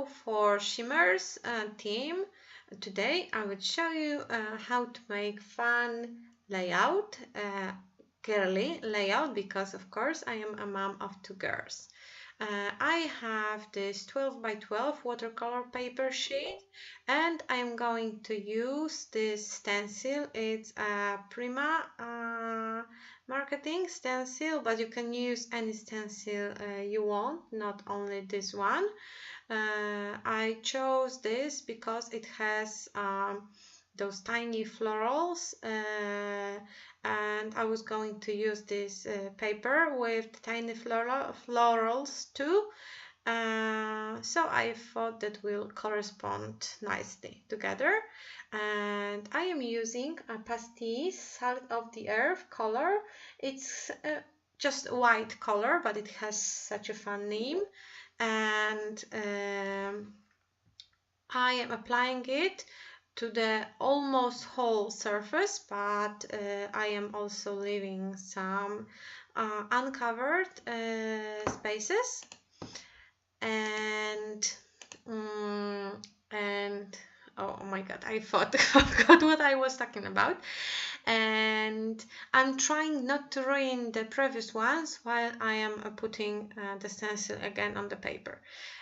So for shimmers theme, today I will show you how to make fun layout, girly layout, because of course I am a mom of two girls. I have this 12 by 12 watercolor paper sheet, and I'm going to use this stencil. It's a Prima marketing stencil, but you can use any stencil you want, not only this one. I chose this because it has those tiny florals, and I was going to use this paper with tiny florals too. So I thought that will correspond nicely together, and I am using a pastel salt of the earth color. It's just a white color, but it has such a fun name, and I am applying it to the almost whole surface, but I am also leaving some uncovered spaces, and oh my god, I forgot what I was talking about. And I'm trying not to ruin the previous ones while I am putting the stencil again on the paper.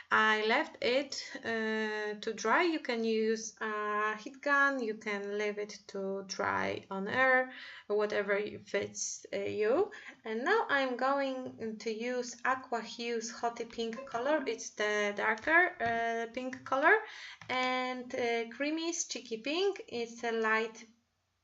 I left it to dry. You can use a heat gun, you can leave it to dry on air, or whatever fits you. And now I'm going to use Aqua Hues Hot Pink color. It's the darker pink color, and Creamy's Cheeky Pink. It's a light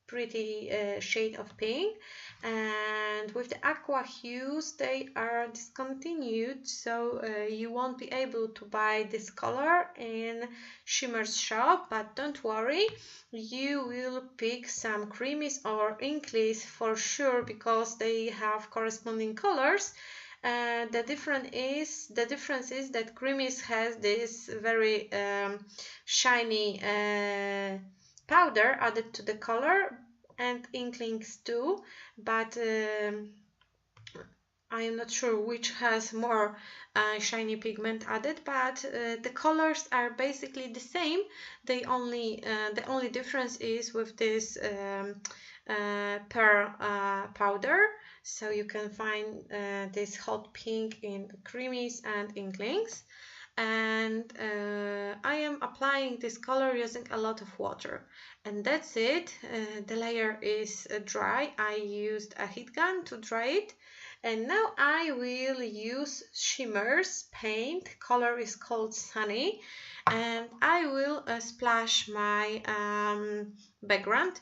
pretty shade of pink, and with the aqua hues they are discontinued, so you won't be able to buy this color in Shimmer's shop, but don't worry, you will pick some creamies or inklies for sure, because they have corresponding colors. The difference is that creamies has this very shiny powder added to the color, and inklings too, but I am not sure which has more shiny pigment added, but the colors are basically the same. The only difference is with this pearl powder, so you can find this hot pink in creamies and inklings. And I am applying this color using a lot of water, and that's it. The layer is dry. I used a heat gun to dry it, and now I will use Shimmer's paint. Color is called Sunny, and I will splash my background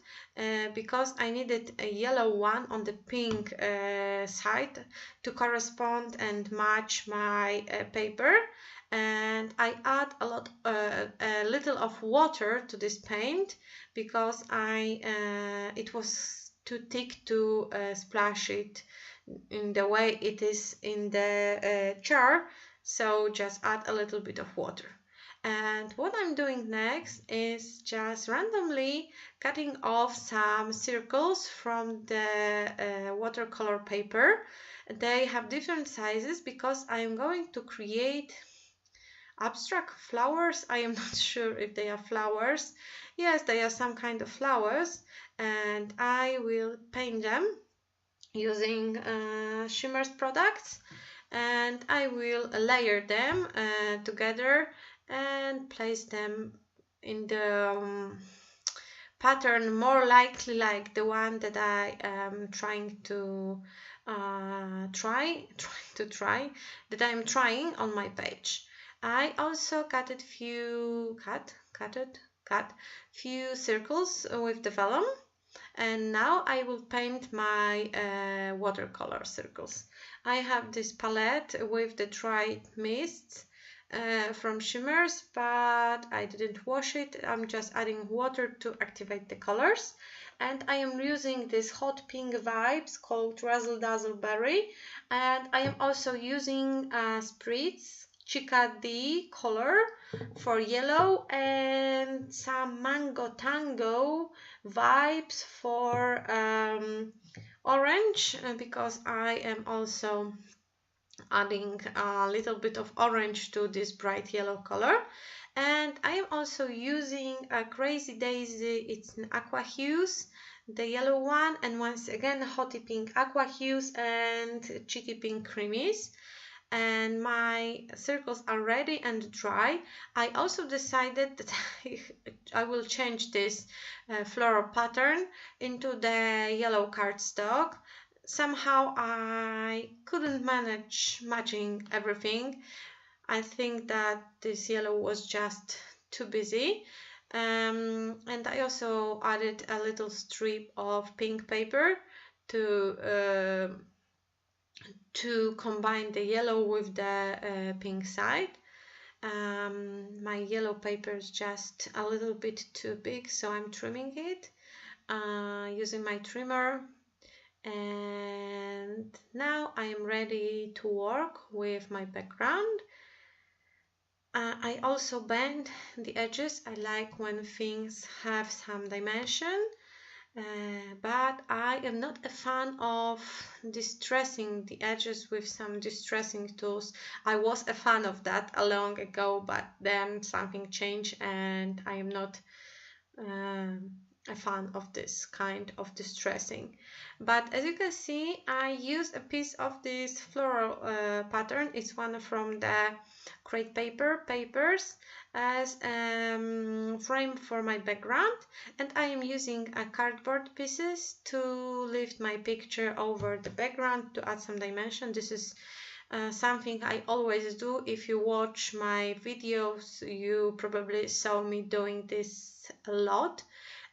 because I needed a yellow one on the pink side to correspond and match my paper. And I add a little of water to this paint because it was too thick to splash it in the way it is in the jar, so just add a little bit of water. And what I'm doing next is just randomly cutting off some circles from the watercolor paper. They have different sizes because I'm going to create abstract flowers. I am not sure if they are flowers. Yes, they are some kind of flowers, and I will paint them using Shimmer's products, and I will layer them together and place them in the pattern more likely like the one that I am trying to try on my page. I also cut few circles with the vellum, and now I will paint my watercolor circles. I have this palette with the dried mists from Shimmers, but I didn't wash it. I'm just adding water to activate the colors, and I am using this hot pink vibes called Razzle Dazzle Berry, and I am also using Spritz Chica D color for yellow, and some Mango Tango vibes for orange, because I am also adding a little bit of orange to this bright yellow color. And I am also using a Crazy Daisy, it's an aqua hues, the yellow one, and once again Hottie Pink aqua hues and Cheeky Pink creamies. And my circles are ready and dry. I also decided that I will change this floral pattern into the yellow cardstock. Somehow I couldn't manage matching everything. I think that this yellow was just too busy. And I also added a little strip of pink paper to combine the yellow with the pink side. My yellow paper is just a little bit too big, so I'm trimming it using my trimmer. And now I am ready to work with my background. I also bend the edges. I like when things have some dimension. But I am not a fan of distressing the edges with some distressing tools. I was a fan of that a long ago, but then something changed and I am not a fan of this kind of distressing. But as you can see, I used a piece of this floral pattern. It's one from the Crate papers as frame for my background, and I am using cardboard pieces to lift my picture over the background to add some dimension. This is something I always do. If you watch my videos, you probably saw me doing this a lot.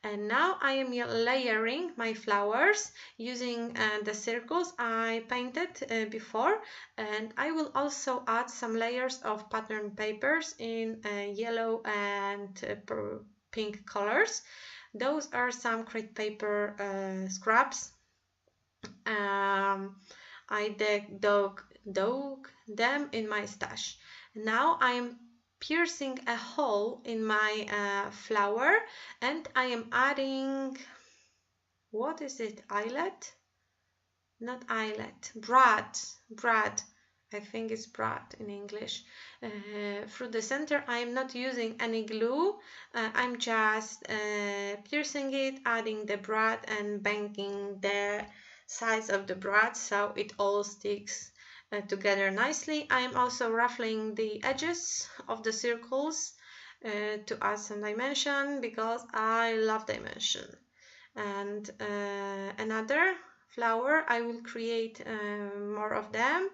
And now I am layering my flowers using the circles I painted before, and I will also add some layers of pattern papers in yellow and pink colors. Those are some Crate paper scraps. I dug them in my stash. Now I am piercing a hole in my flower, and I am adding, what is it, eyelet? Not eyelet, brad, I think it's brad in English. Through the center I am not using any glue. I'm just piercing it, adding the brad and banging the sides of the brad so it all sticks together nicely. I am also ruffling the edges of the circles to add some dimension because I love dimension. And another flower, I will create more of them,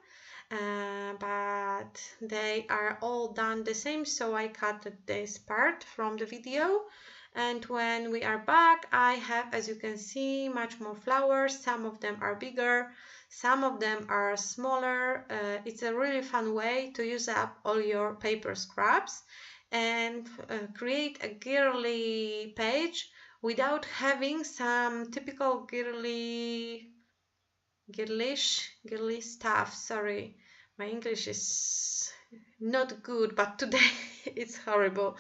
but they are all done the same, so I cut this part from the video. And when we are back, I have, as you can see, much more flowers. Some of them are bigger, some of them are smaller. It's a really fun way to use up all your paper scraps and create a girly page without having some typical girly stuff. Sorry, my English is not good, but today it's horrible.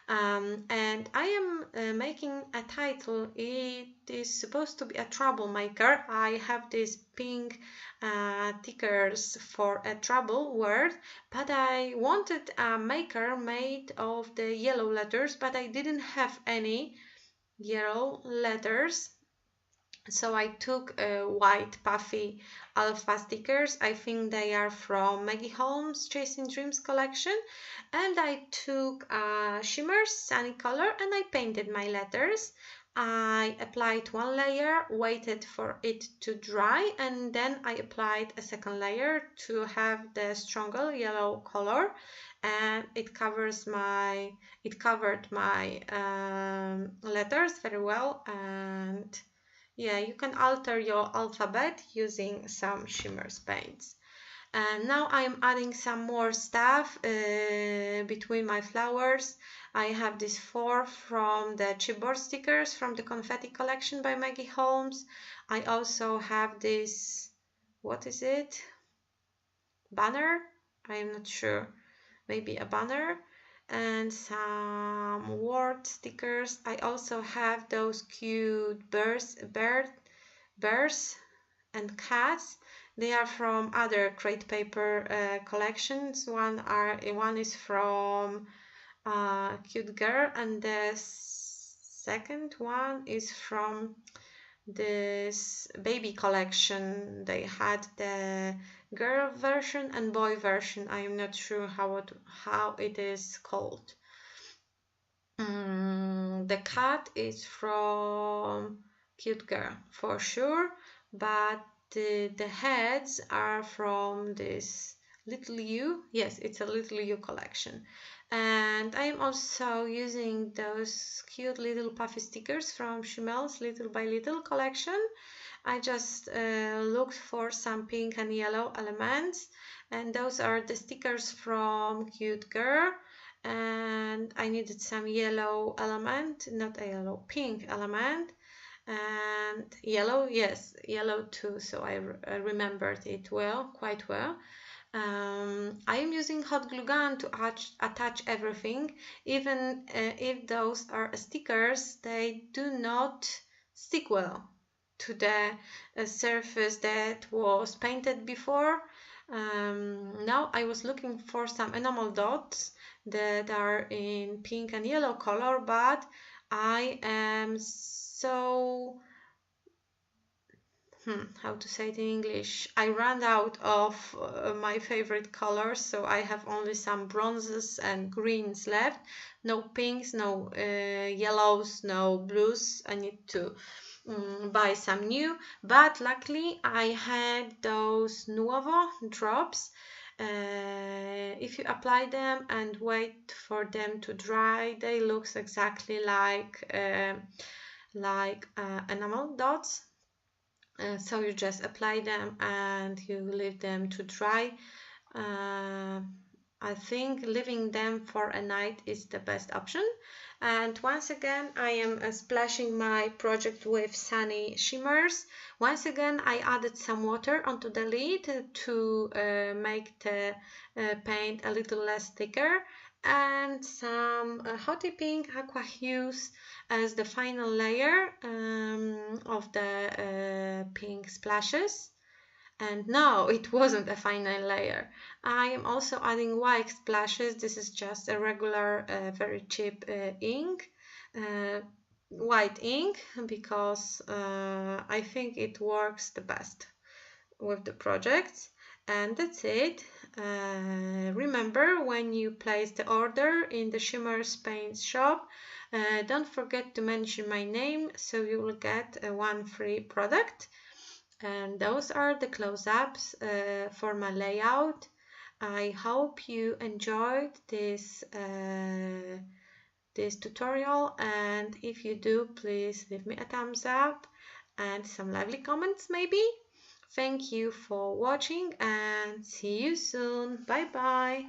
And I am making a title. It is supposed to be a troublemaker. I have these pink tickers for a trouble word, but I wanted a maker made of the yellow letters, but I didn't have any yellow letters. So I took white puffy alpha stickers. I think they are from Maggie Holmes' Chasing Dreams collection. And I took shimmer sunny color and I painted my letters. I applied one layer, waited for it to dry, and then I applied a second layer to have the stronger yellow color, and it covered my letters very well. And yeah, you can alter your alphabet using some shimmer paints. And now I'm adding some more stuff between my flowers. I have these 4 from the chipboard stickers from the confetti collection by Maggie Holmes. I also have this, what is it? Banner? I am not sure. Maybe a banner. And some word stickers. I also have those cute birds and cats. They are from other crate paper collections. One is from Cute Girl, and the second one is from this baby collection. They had the girl version and boy version. I am not sure how it is called. The cat is from Cute Girl for sure, but the heads are from this Little You. Yes, it's a Little You collection. And I am also using those cute little puffy stickers from Shimel's Little by Little collection. I just looked for some pink and yellow elements, and those are the stickers from Cute Girl. And I needed some yellow element, not a yellow, pink element, and yellow, yes, yellow too, so I remembered it well, quite well. I am using hot glue gun to attach everything. Even if those are stickers, they do not stick well to the surface that was painted before. Now I was looking for some enamel dots that are in pink and yellow color, but I am so how to say it in English? I ran out of my favorite colors, so I have only some bronzes and greens left. No pinks, no yellows, no blues. I need to buy some new, but luckily I had those Nuovo drops. If you apply them and wait for them to dry, they look exactly like enamel dots. So you just apply them and you leave them to dry. I think leaving them for a night is the best option. And once again, I am splashing my project with Sunny Shimmers. Once again, I added some water onto the lid to make the paint a little less thicker, and some Hottie Pink Aqua Hues as the final layer of the pink splashes. And no, it wasn't a final layer. I am also adding white splashes. This is just a regular, very cheap ink, white ink, because I think it works the best with the projects. And that's it. Remember, when you place the order in the Shimmers Paints shop, don't forget to mention my name, so you will get one free product. And those are the close-ups for my layout. I hope you enjoyed this tutorial, and if you do, please leave me a thumbs up and some lovely comments maybe. Thank you for watching and see you soon. Bye bye.